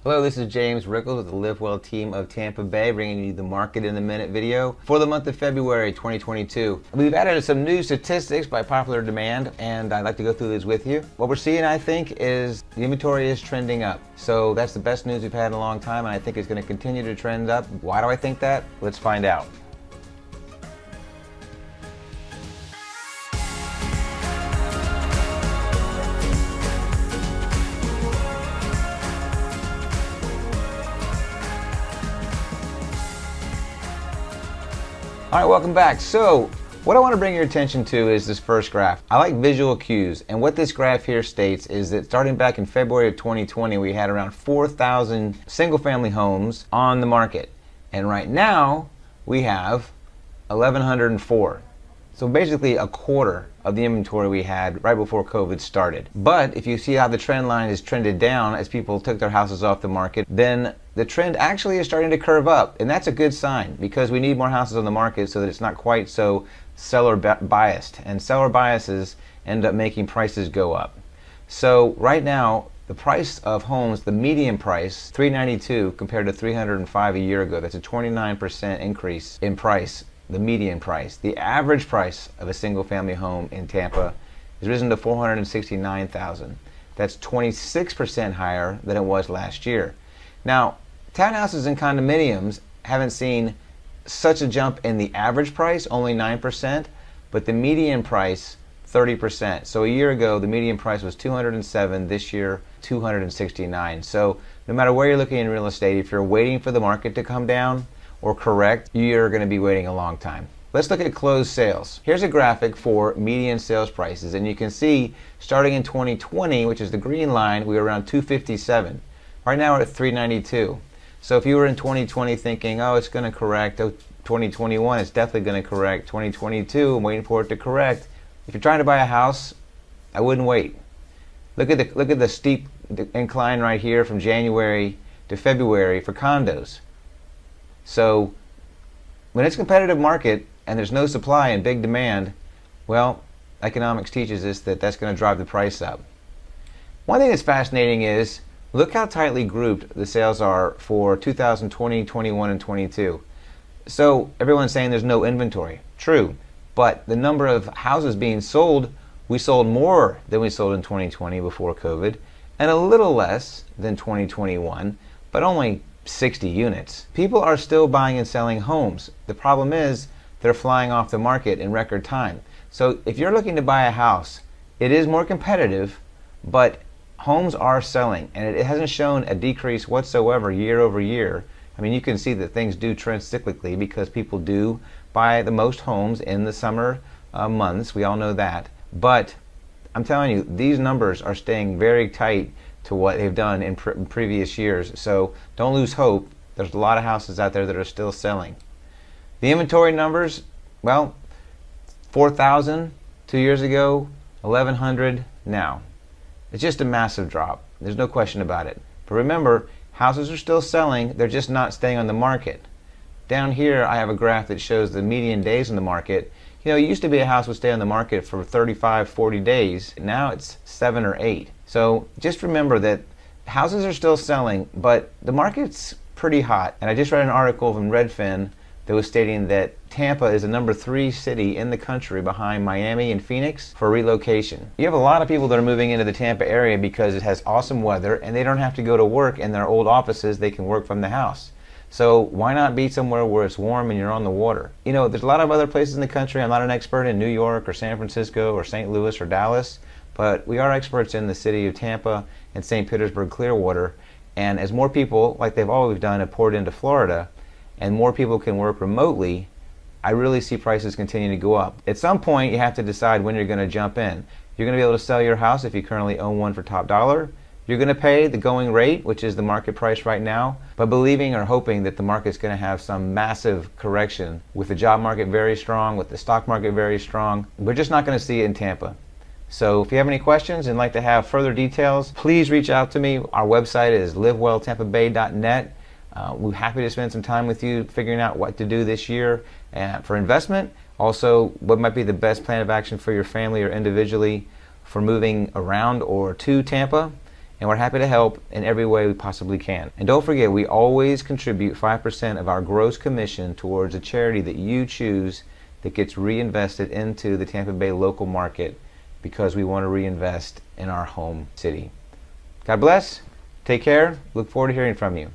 Hello, this is James Rickles with the Live Well team of Tampa Bay, bringing you the Market in a Minute video for the month of February 2022. We've added some new statistics by popular demand, and I'd like to go through these with you. What we're seeing, I think, is the inventory is trending up. So that's the best news we've had in a long time, and I think it's going to continue to trend up. Why do I think that? Let's find out. All right, welcome back. So what I want to bring your attention to is this first graph. I like visual cues, and what this graph here states is that starting back in February of 2020, we had around 4,000 single-family homes on the market, and right now we have 1,104. So basically a quarter of the inventory we had right before COVID started. But if you see how the trend line is trended down as people took their houses off the market, then the trend actually is starting to curve up. And that's a good sign, because we need more houses on the market so that it's not quite so seller biased. And seller biases end up making prices go up. So right now, the price of homes, the median price, $392 compared to $305 a year ago. That's a 29% increase in price. The median price. The average price of a single family home in Tampa has risen to $469,000. That's 26% higher than it was last year. Now, townhouses and condominiums haven't seen such a jump in the average price, only 9%, but the median price 30%. So a year ago the median price was $207, this year $269. So no matter where you're looking in real estate, if you're waiting for the market to come down or correct, you're going to be waiting a long time. Let's look at closed sales. Here's a graphic for median sales prices, and you can see starting in 2020, which is the green line, we were around 257. Right now we're at 392. So if you were in 2020 thinking, oh, it's going to correct, oh, 2021 it's definitely going to correct, 2022 I'm waiting for it to correct. If you're trying to buy a house, I wouldn't wait. Look at the steep incline right here from January to February for condos. So when it's a competitive market and there's no supply and big demand, well, economics teaches us that that's going to drive the price up. One thing that's fascinating is look how tightly grouped the sales are for 2020, 21, and 22. So everyone's saying there's no inventory. True, but the number of houses being sold, we sold more than we sold in 2020 before COVID, and a little less than 2021, but only 60 units. People are still buying and selling homes. The problem is they're flying off the market in record time. So if you're looking to buy a house, it is more competitive, but homes are selling, and it hasn't shown a decrease whatsoever year over year. I mean, you can see that things do trend cyclically because people do buy the most homes in the summer months. We all know that. But I'm telling you, these numbers are staying very tight to what they've done in previous years. So don't lose hope. There's a lot of houses out there that are still selling. The inventory numbers, well, 4,000 2 years ago, 1,100 now. It's just a massive drop. There's no question about it. But remember, houses are still selling. They're just not staying on the market. Down here, I have a graph that shows the median days on the market. You know, it used to be a house would stay on the market for 35, 40 days. Now it's 7 or 8. So just remember that houses are still selling, but the market's pretty hot. And I just read an article from Redfin that was stating that Tampa is the #3 city in the country behind Miami and Phoenix for relocation. You have a lot of people that are moving into the Tampa area because it has awesome weather and they don't have to go to work in their old offices. They can work from the house. So why not be somewhere where it's warm and you're on the water? You know, there's a lot of other places in the country. I'm not an expert in New York or San Francisco or St. Louis or Dallas, but we are experts in the city of Tampa and St. Petersburg, Clearwater. And as more people, like they've always done, have poured into Florida, and more people can work remotely, I really see prices continuing to go up. At some point, you have to decide when you're going to jump in. You're going to be able to sell your house if you currently own one for top dollar. You're going to pay the going rate, which is the market price right now, but believing or hoping that the market's going to have some massive correction with the job market very strong, with the stock market very strong. We're just not going to see it in Tampa. So if you have any questions and like to have further details, please reach out to me. Our website is livewelltampabay.net. We're happy to spend some time with you figuring out what to do this year for investment. Also, what might be the best plan of action for your family or individually for moving around or to Tampa. and we're happy to help in every way we possibly can. And don't forget, we always contribute 5% of our gross commission towards a charity that you choose that gets reinvested into the Tampa Bay local market, because we want to reinvest in our home city. God bless. Take care. Look forward to hearing from you.